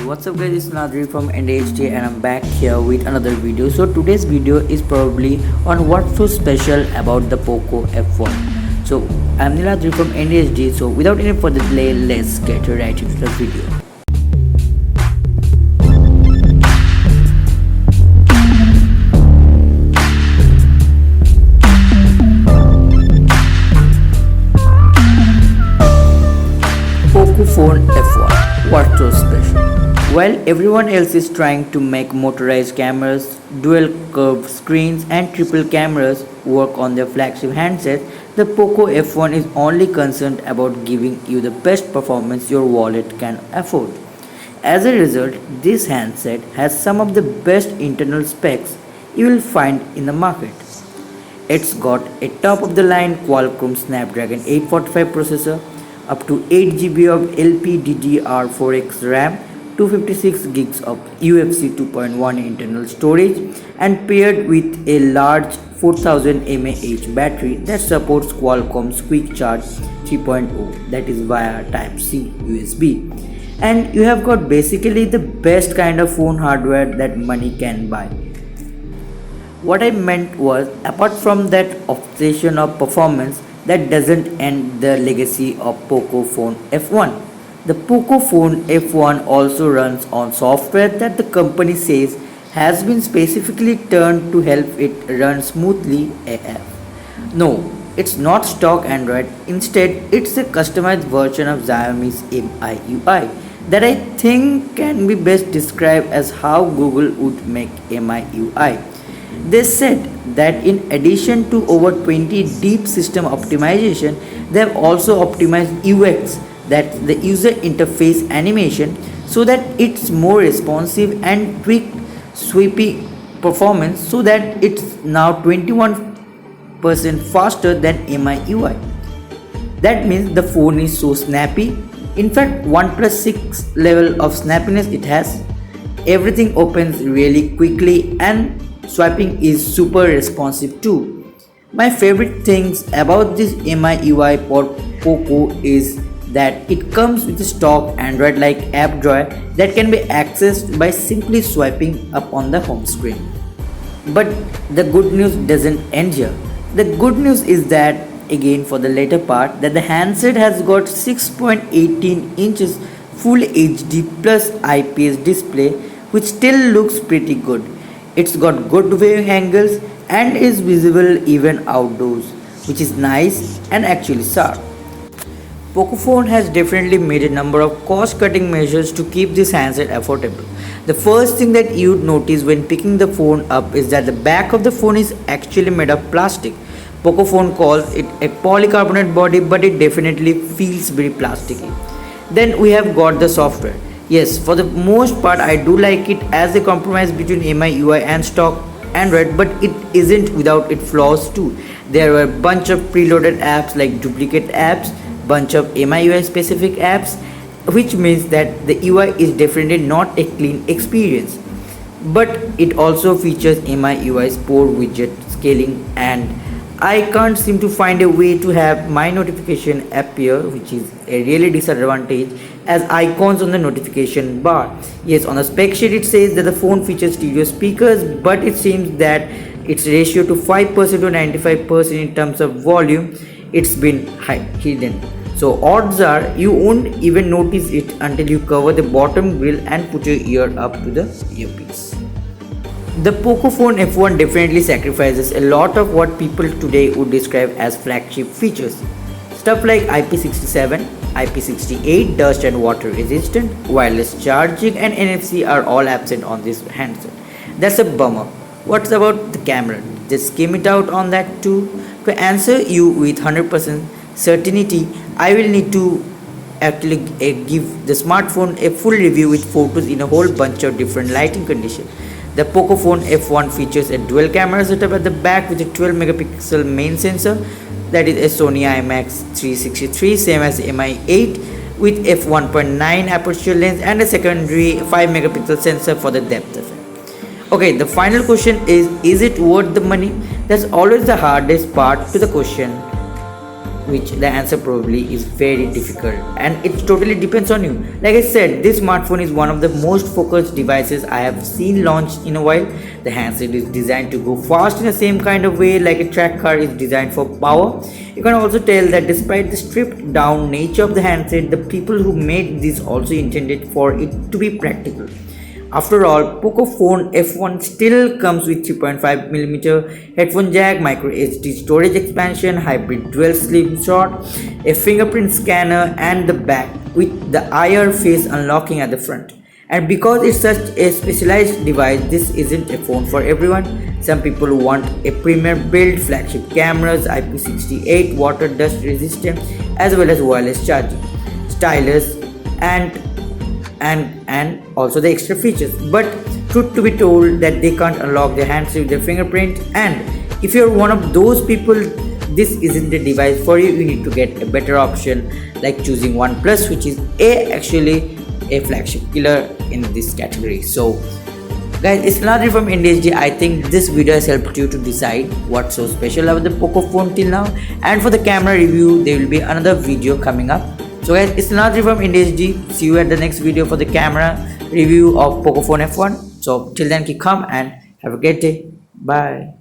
What's up guys, it's Nadri from NDHD and I'm back here with another video. So today's video is probably on what's so special about the POCO F1. So I'm Nadri from NDHD, so without any further delay, let's get right into the video. POCOPHONE F1. What's so special? While everyone else is trying to make motorized cameras, dual curved screens and triple cameras work on their flagship handsets, the POCO F1 is only concerned about giving you the best performance your wallet can afford. As a result, this handset has some of the best internal specs you will find in the market. It's got a top-of-the-line Qualcomm Snapdragon 845 processor, up to 8 GB of LPDDR4X RAM, 256 gigs of UFC 2.1 internal storage, and paired with a large 4000 mAh battery that supports Qualcomm's Quick Charge 3.0, that is via Type-C USB. And you have got basically the best kind of phone hardware that money can buy. What I meant was, apart from that obsession of performance, that doesn't end the legacy of POCOPHONE F1. The POCOPHONE F1 also runs on software that the company says has been specifically turned to help it run smoothly AF. No, it's not stock Android. Instead, it's a customized version of Xiaomi's MIUI that I think can be best described as how Google would make MIUI. They said that in addition to over 20 deep system optimization, they have also optimized UX, that's the user interface animation, so that it's more responsive and tweaked sweepy performance so that it's now 21% faster than MIUI. That means the phone is so snappy. In fact, OnePlus 6 level of snappiness it has. Everything opens really quickly and swiping is super responsive too. My favorite things about this MIUI for POCO is that it comes with a stock Android-like app drawer that can be accessed by simply swiping up on the home screen. But the good news doesn't end here. The good news is that, again for the later part, that the handset has got 6.18 inches Full HD plus IPS display, which still looks pretty good. It's got good viewing angles and is visible even outdoors, which is nice and actually sharp. POCOPHONE has definitely made a number of cost-cutting measures to keep this handset affordable. The first thing that you'd notice when picking the phone up is that the back of the phone is actually made of plastic. POCOPHONE calls it a polycarbonate body, but it definitely feels very plasticky. Then we have got the software. Yes, for the most part I do like it as a compromise between MIUI and stock Android, but it isn't without its flaws too. There were a bunch of preloaded apps like duplicate apps, bunch of MIUI specific apps, which means that the UI is definitely not a clean experience. But it also features MIUI's poor widget scaling, and I can't seem to find a way to have my notification appear, which is a really disadvantage, as icons on the notification bar. Yes, on the spec sheet it says that the phone features stereo speakers, but it seems that its ratio to 5% to 95% in terms of volume, it's been hidden. So odds are you won't even notice it until you cover the bottom grill and put your ear up to the earpiece. The POCOPHONE F1 definitely sacrifices a lot of what people today would describe as flagship features. Stuff like IP67, IP68, dust and water resistant, wireless charging and NFC are all absent on this handset. That's a bummer. What's about the camera? Just skim it out on that too. To answer you with 100% certainty, I will need to actually give the smartphone a full review with photos in a whole bunch of different lighting conditions. The POCOPHONE F1 features a dual camera setup at the back with a 12 megapixel main sensor, that is a Sony IMX363, same as Mi8, with f1.9 aperture lens and a secondary 5 megapixel sensor for the depth effect. Okay, the final question is it worth the money? That's always the hardest part to the question. which the answer probably is very difficult, and it totally depends on you. Like I said, this smartphone is one of the most focused devices I have seen launched in a while. The handset is designed to go fast in the same kind of way like a track car is designed for power. You can also tell that despite the stripped down nature of the handset, the people who made this also intended for it to be practical. After all, POCOPHONE F1 still comes with 3.5mm headphone jack, micro SD storage expansion, hybrid dual SIM slot, a fingerprint scanner and the back with the IR face unlocking at the front. And because it's such a specialized device, this isn't a phone for everyone. Some people want a premier build, flagship cameras, IP68 water dust resistant, as well as wireless charging, stylus and also the extra features. But truth to be told that they can't unlock their hands with their fingerprint, and if you're one of those people, this isn't the device for you. You need to get a better option like choosing OnePlus, which is actually a flagship killer in this category. So guys, it's Nadri from NDSG. I think this video has helped you to decide what's so special about the POCOPHONE till now, and for the camera review there will be another video coming up. So guys, it's Nadri from NDSG. See you at the next video for the camera review of POCOPHONE F1. So till then, keep calm and have a great day. Bye.